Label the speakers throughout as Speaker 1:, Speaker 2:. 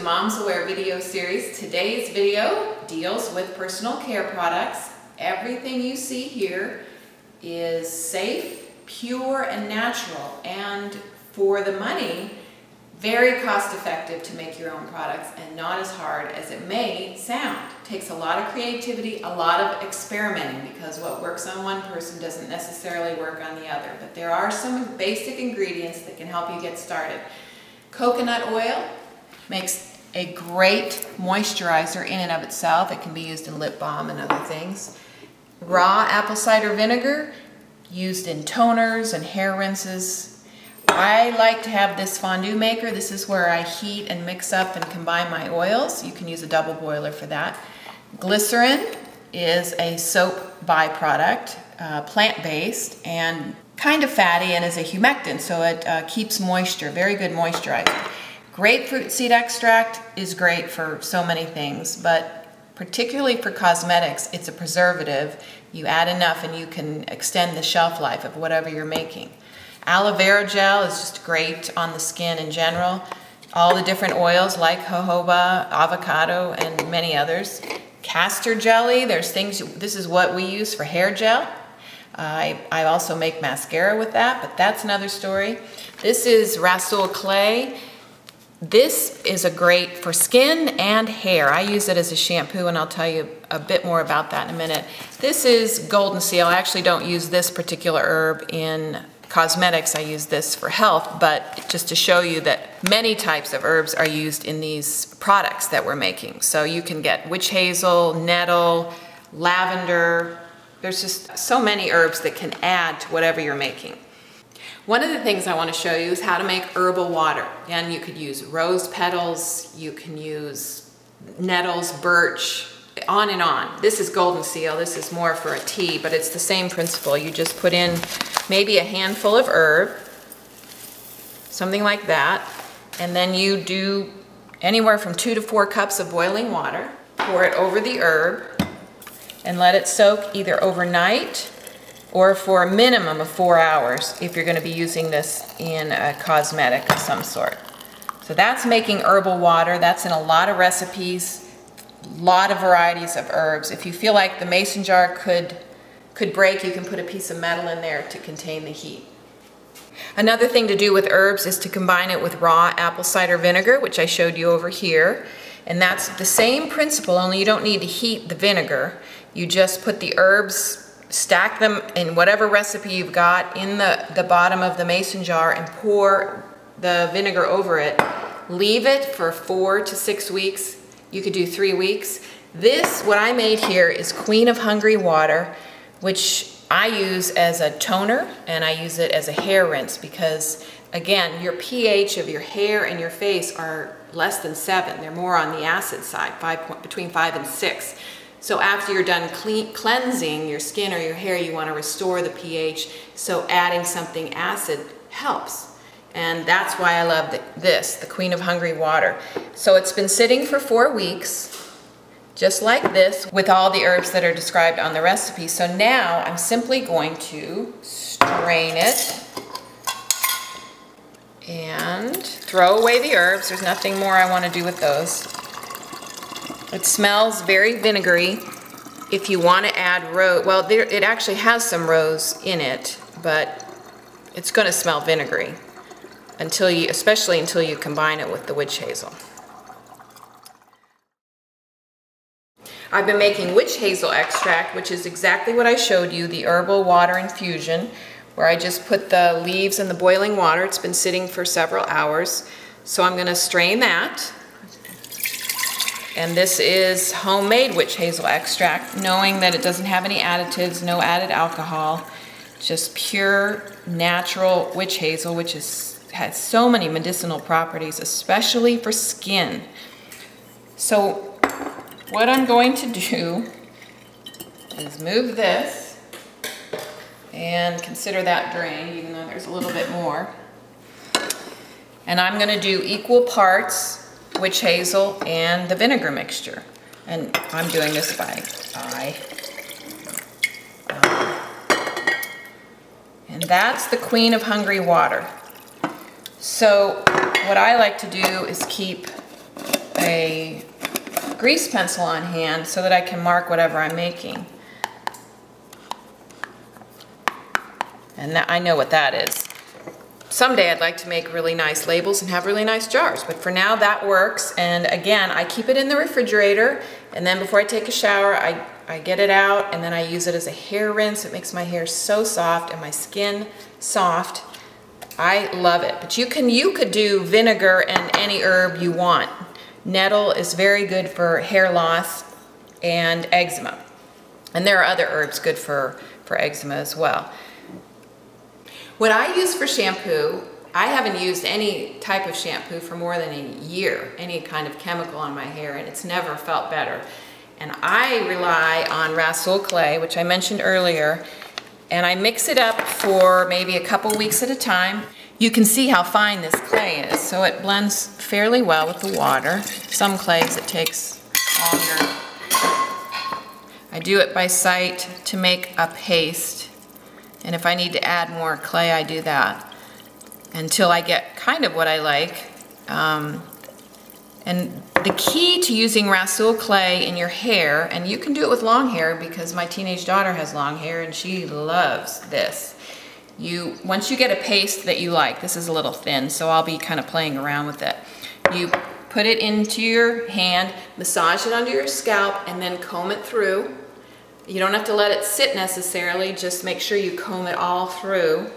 Speaker 1: momsAWARE video series. Today's video deals with personal care products. Everything you see here is safe, pure, and natural, and for the money, very cost-effective to make your own products and not as hard as it may sound. It takes a lot of creativity, a lot of experimenting, because what works on one person doesn't necessarily work on the other. But there are some basic ingredients that can help you get started. Coconut oil makes a great moisturizer in and of itself. It can be used in lip balm and other things. Raw apple cider vinegar, used in toners and hair rinses. I like to have this fondue maker. This is where I heat and mix up and combine my oils. You can use a double boiler for that. Glycerin is a soap byproduct, plant-based and kind of fatty, and is a humectant, so it keeps moisture, very good moisturizer. Grapefruit seed extract is great for so many things, but particularly for cosmetics, it's a preservative. You add enough and you can extend the shelf life of whatever you're making. Aloe vera gel is just great on the skin in general. All the different oils like jojoba, avocado, and many others. Castor jelly, there's things, this is what we use for hair gel. I also make mascara with that, but that's another story. This is Rasool clay. This is a great for skin and hair. I use it as a shampoo, and I'll tell you a bit more about that in a minute. This is golden seal. I actually don't use this particular herb in cosmetics. I use this for health, but just to show you that many types of herbs are used in these products that we're making. So you can get witch hazel, nettle, lavender. There's just so many herbs that can add to whatever you're making. One of the things I want to show you is how to make herbal water. And you could use rose petals, you can use nettles, birch, on and on. This is golden seal. This is more for a tea, but it's the same principle. You just put in maybe a handful of herb, something like that, and then you do anywhere from 2 to 4 cups of boiling water. Pour it over the herb and let it soak either overnight or for a minimum of 4 hours if you're going to be using this in a cosmetic of some sort. So that's making herbal water. That's in a lot of recipes, a lot of varieties of herbs. If you feel like the mason jar could break, you can put a piece of metal in there to contain the heat. Another thing to do with herbs is to combine it with raw apple cider vinegar, which I showed you over here. And that's the same principle, only you don't need to heat the vinegar. You just put the herbs, stack them in whatever recipe you've got in the bottom of the mason jar and pour the vinegar over it. Leave it for 4 to 6 weeks. You could do 3 weeks. This, what I made here, is Queen of Hungary water, which I use as a toner and I use it as a hair rinse because, again, your pH of your hair and your face are less than 7. They're more on the acid side, between 5 and 6. So after you're done cleansing your skin or your hair, you want to restore the pH, so adding something acid helps. And that's why I love the Queen of Hungary water. So it's been sitting for 4 weeks, just like this, with all the herbs that are described on the recipe. So now I'm simply going to strain it and throw away the herbs. There's nothing more I want to do with those. It smells very vinegary. If you want to add rose, well, it actually has some rose in it, but it's going to smell vinegary especially until you combine it with the witch hazel. I've been making witch hazel extract, which is exactly what I showed you, the herbal water infusion, where I just put the leaves in the boiling water. It's been sitting for several hours, so I'm going to strain that. And this is homemade witch hazel extract, knowing that it doesn't have any additives, no added alcohol, just pure natural witch hazel, which has so many medicinal properties, especially for skin. So what I'm going to do is move this and consider that drained, even though there's a little bit more. And I'm going to do equal parts witch hazel and the vinegar mixture. And I'm doing this by eye. And that's the Queen of Hungary water. So what I like to do is keep a a grease pencil on hand so that I can mark whatever I'm making. And I know what that is. Someday I'd like to make really nice labels and have really nice jars, but for now that works. And again, I keep it in the refrigerator, and then before I take a shower, I get it out, and then I use it as a hair rinse. It makes my hair so soft and my skin soft. I love it. But you could do vinegar and any herb you want. Nettle is very good for hair loss and eczema. And there are other herbs good for eczema as well. What I use for shampoo, I haven't used any type of shampoo for more than a year, any kind of chemical on my hair, and it's never felt better. And I rely on Rasool clay, which I mentioned earlier, and I mix it up for maybe a couple weeks at a time. You can see how fine this clay is, so it blends fairly well with the water. Some clays it takes longer. I do it by sight to make a paste. And if I need to add more clay, I do that until I get kind of what I like. And the key to using Rasool clay in your hair, and you can do it with long hair because my teenage daughter has long hair and she loves this. Once you get a paste that you like, this is a little thin, so I'll be kind of playing around with it. You put it into your hand, massage it under your scalp, and then comb it through. You don't have to let it sit necessarily, just make sure you comb it all through,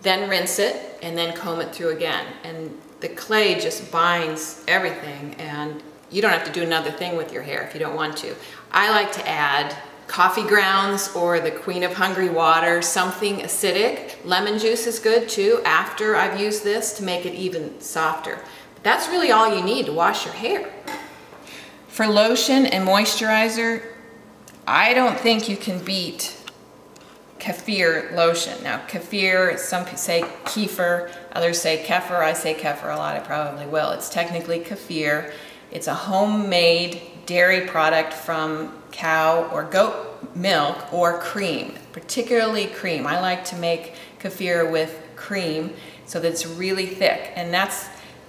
Speaker 1: then rinse it, and then comb it through again. And the clay just binds everything, and you don't have to do another thing with your hair if you don't want to. I like to add coffee grounds or the Queen of Hungary water, something acidic. Lemon juice is good too after I've used this to make it even softer. But that's really all you need to wash your hair. For lotion and moisturizer, I don't think you can beat kefir lotion. Now kefir, some say kefir, others say kefir. I say kefir a lot, I probably will. It's technically kefir. It's a homemade dairy product from cow or goat milk or cream, particularly cream. I like to make kefir with cream so that it's really thick, and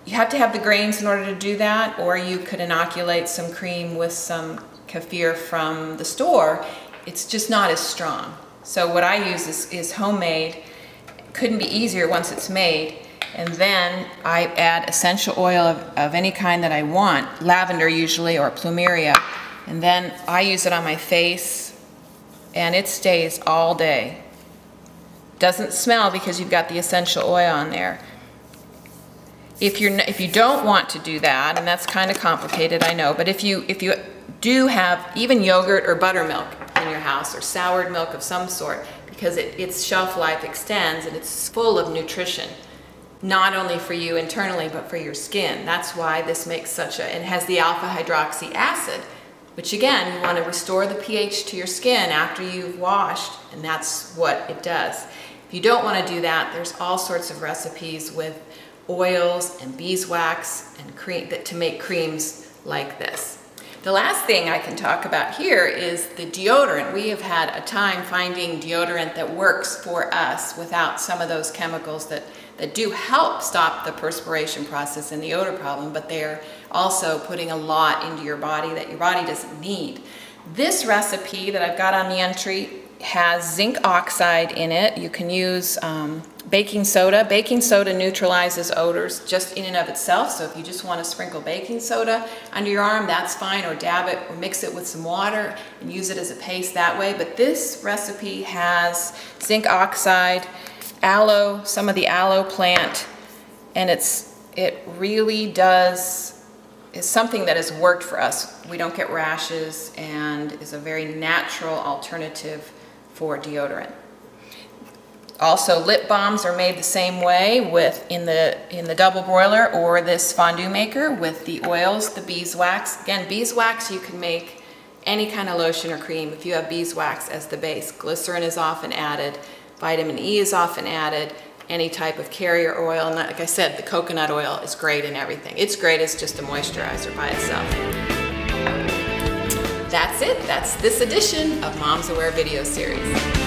Speaker 1: you have to have the grains in order to do that, or you could inoculate some cream with some kefir from the store. It's just not as strong. So what I use is homemade. Couldn't be easier once it's made. And then I add essential oil of any kind that I want, lavender usually or plumeria. And then I use it on my face and it stays all day. Doesn't smell because you've got the essential oil on there. If you don't want to do that, and that's kind of complicated, I know, but if you do have even yogurt or buttermilk in your house or soured milk of some sort, because its shelf life extends and it's full of nutrition, not only for you internally but for your skin. That's why this makes it has the alpha hydroxy acid, which again, you want to restore the pH to your skin after you've washed, and that's what it does. If you don't want to do that, there's all sorts of recipes with oils and beeswax and cream to make creams like this. The last thing I can talk about here is the deodorant. We have had a time finding deodorant that works for us without some of those chemicals that do help stop the perspiration process and the odor problem, but they're also putting a lot into your body that your body doesn't need. This recipe that I've got on the entry has zinc oxide in it. You can use baking soda. Baking soda neutralizes odors just in and of itself, so if you just want to sprinkle baking soda under your arm, that's fine, or dab it or mix it with some water and use it as a paste that way. But this recipe has zinc oxide, aloe, some of the aloe plant, and it really is something that has worked for us. We don't get rashes and is a very natural alternative for deodorant. Also, lip balms are made the same way in the double broiler or this fondue maker with the oils, the beeswax. Again, beeswax, you can make any kind of lotion or cream if you have beeswax as the base. Glycerin is often added, vitamin E is often added, any type of carrier oil, and like I said, the coconut oil is great in everything. It's great as just a moisturizer by itself. That's it. That's this edition of momsAWARE video series.